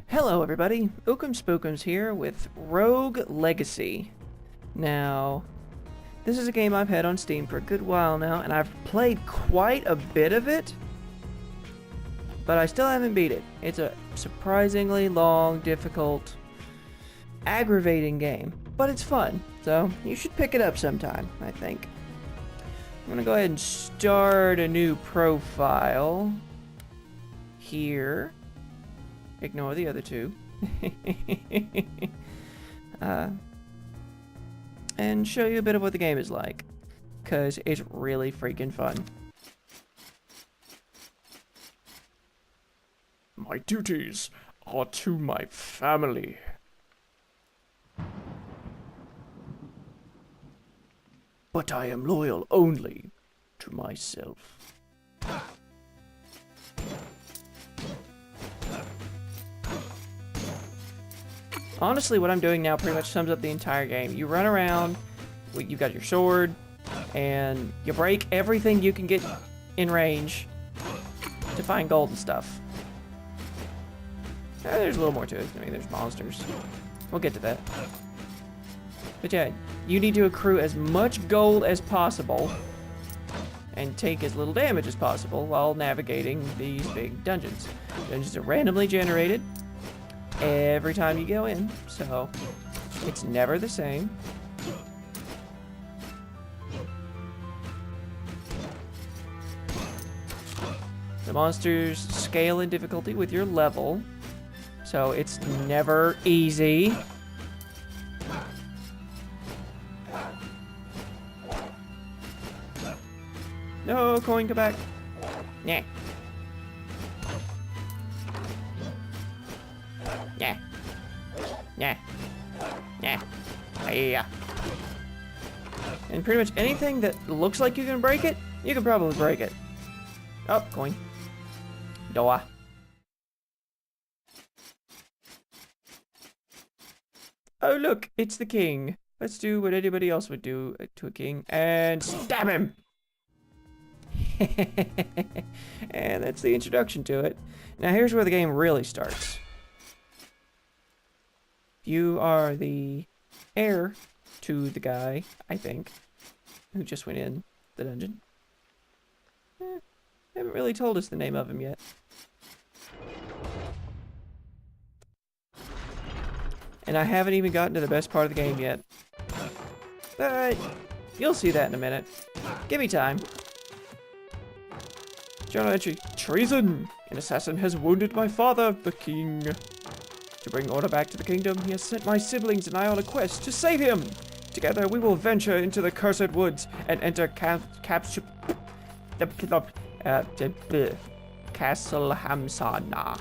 Hello everybody, Ookums Spookums here with Rogue Legacy. Now, this is a game I've had on Steam for a good while now, and I've played quite a bit of it, but I still haven't beat it. It's a surprisingly long, difficult, aggravating game, but it's fun, so you should pick it up sometime, I think. I'm gonna go ahead and start a new profile here. Ignore the other two. And show you a bit of what the game is like, because it's really freaking fun. My duties are to my family. But I am loyal only to myself. Honestly, what I'm doing now pretty much sums up the entire game. You run around, you got your sword, and you break everything you can get in range to find gold and stuff. There's a little more to it. I mean, there's monsters. We'll get to that. But yeah, you need to accrue as much gold as possible and take as little damage as possible while navigating these big dungeons. Dungeons are randomly generated every time you go in, so it's never the same. The monsters scale in difficulty with your level, so it's never easy. No, coin, come back. Yeah. Yeah. Yeah. Yeah. Yeah. And pretty much anything that looks like you can break it, you can probably break it. Oh, coin. Doa. Oh, look, it's the king. Let's do what anybody else would do to a king and stab him. And that's the introduction to it. Now here's where the game really starts. You are the heir to the guy, I think, who just went in the dungeon. They haven't really told us the name of him yet. And I haven't even gotten to the best part of the game yet. But you'll see that in a minute. Give me time. Journal entry. Treason! An assassin has wounded my father, the king. To bring order back to the kingdom, he has sent my siblings and I on a quest to save him. Together, we will venture into the cursed woods and enter Castle Hamsana.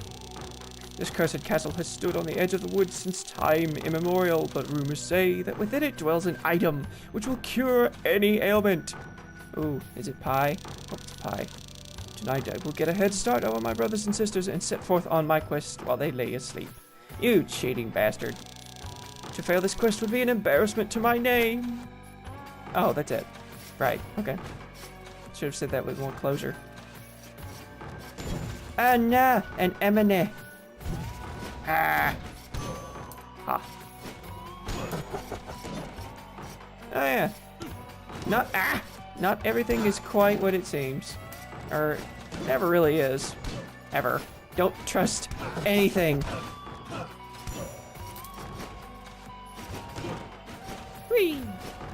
This cursed castle has stood on the edge of the woods since time immemorial, but rumors say that within it dwells an item which will cure any ailment. Ooh, is it pie? Hope it's pie. Tonight I will get a head start over my brothers and sisters and set forth on my quest while they lay asleep. You cheating bastard. To fail this quest would be an embarrassment to my name. Oh, that's it. Right, okay. Should have said that with more closure. No, an emine. Ah. Ha. Oh yeah. Not everything is quite what it seems. Or never really is. Ever. Don't trust anything. Whee!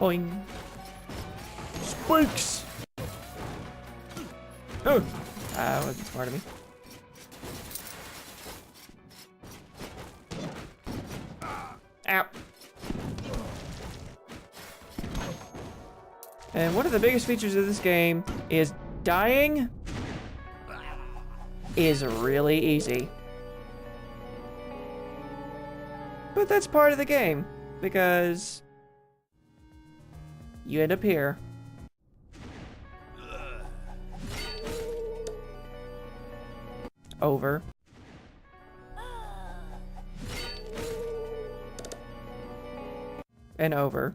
Boing. Spikes! Oh! That wasn't smart of me. Ow! And one of the biggest features of this game is dying is really easy. But that's part of the game, because you end up here. Over. And over.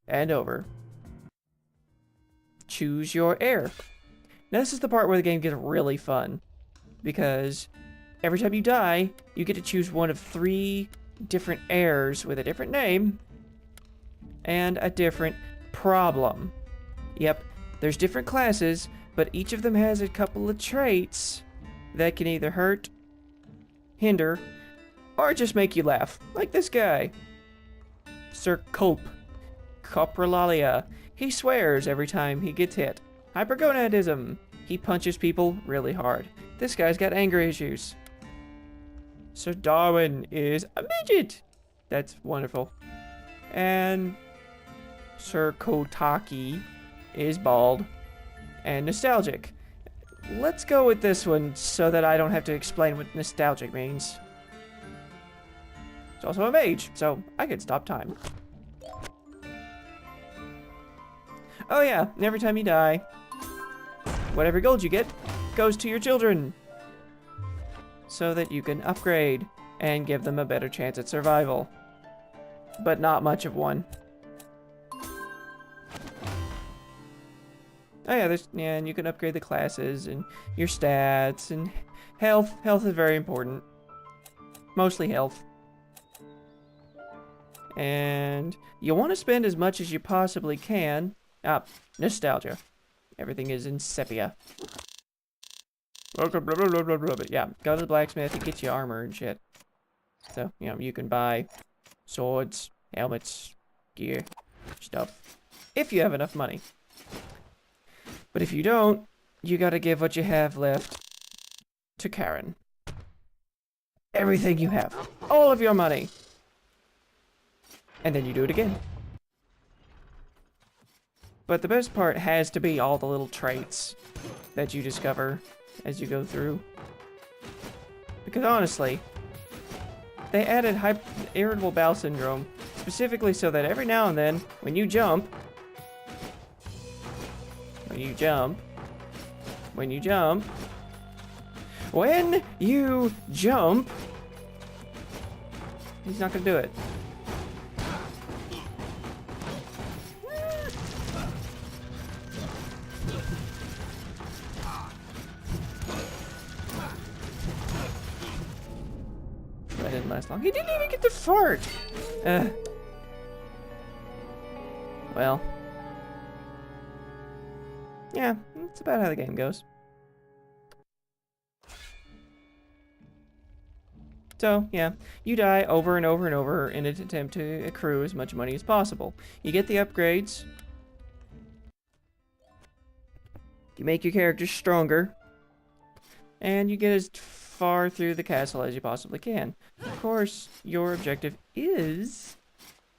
And over. choose your heir. Now this is the part where the game gets really fun, because every time you die, you get to choose one of 3 different heirs with a different name and a different problem. Yep, there's different classes, but each of them has a couple of traits that can either hurt, hinder, or just make you laugh. Like this guy. Sir Cope. Coprolalia. He swears every time he gets hit. Hypergonadism. He punches people really hard. This guy's got anger issues. Sir Darwin is a midget. That's wonderful. And Sir Kotaki is bald and nostalgic. Let's go with this one so that I don't have to explain what nostalgic means. It's also a mage, so I can stop time. Oh yeah, and every time you die, whatever gold you get goes to your children, so that you can upgrade and give them a better chance at survival. But not much of one. Oh yeah, and you can upgrade the classes and your stats and health. Health is very important. Mostly health. And you want to spend as much as you possibly can. Nostalgia. Everything is in sepia. Blah, blah, blah, blah, blah, blah. Yeah, go to the blacksmith, he gets you armor and shit. So, you know, you can buy swords, helmets, gear, stuff. If you have enough money. But if you don't, you gotta give what you have left to Karen. Everything you have. All of your money. And then you do it again. But the best part has to be all the little traits that you discover as you go through. Because honestly, they added irritable bowel syndrome specifically so that every now and then, when you jump, he's not gonna do it. That didn't last long. He didn't even get the fart! Well. Yeah, that's about how the game goes. So, yeah, you die over and over and over in an attempt to accrue as much money as possible. You get the upgrades. You make your characters stronger. And you get as far through the castle as you possibly can. Of course, your objective is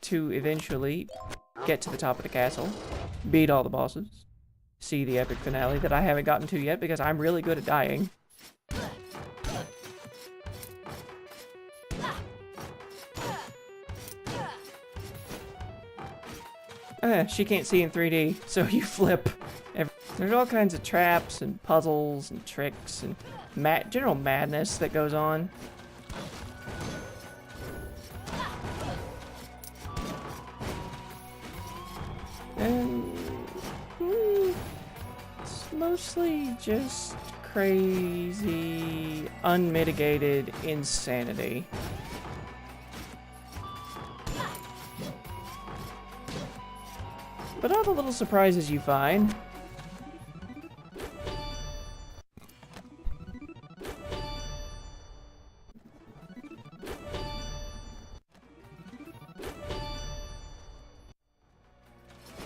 to eventually get to the top of the castle, beat all the bosses, see the epic finale that I haven't gotten to yet because I'm really good at dying. She can't see in 3D, so you flip. There's all kinds of traps and puzzles and tricks and general madness that goes on. And it's mostly just crazy, unmitigated insanity. But all the little surprises you find.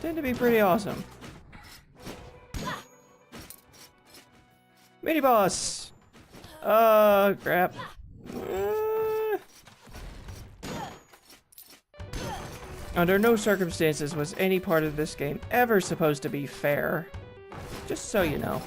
Tend to be pretty awesome. Mini boss! Crap. Under no circumstances was any part of this game ever supposed to be fair. Just so you know.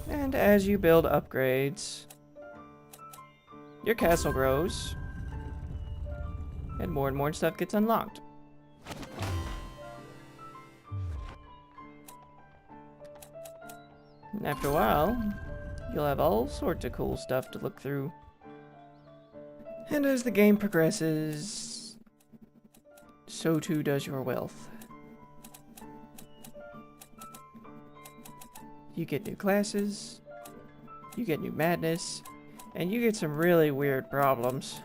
And as you build upgrades, your castle grows. and more stuff gets unlocked. And after a while, you'll have all sorts of cool stuff to look through. And as the game progresses, so too does your wealth. You get new classes, you get new madness, and you get some really weird problems.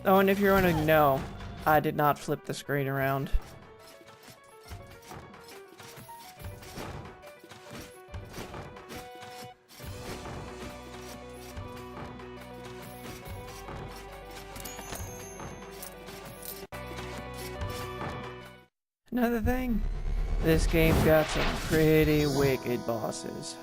Oh, and if you're wondering, no, I did not flip the screen around. Another thing, this game's got some pretty wicked bosses.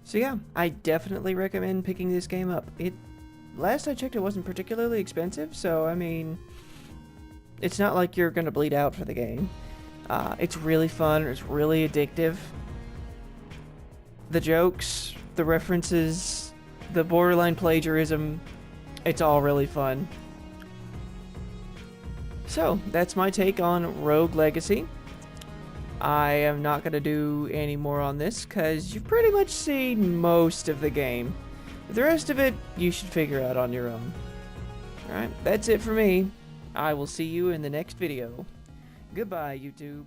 So yeah, I definitely recommend picking this game up. Last I checked, it wasn't particularly expensive, so I mean, it's not like you're gonna bleed out for the game. It's really fun, it's really addictive. The jokes, the references, the borderline plagiarism, it's all really fun. So, that's my take on Rogue Legacy. I am not going to do any more on this because you've pretty much seen most of the game. The rest of it, you should figure out on your own. Alright, that's it for me. I will see you in the next video. Goodbye, YouTube.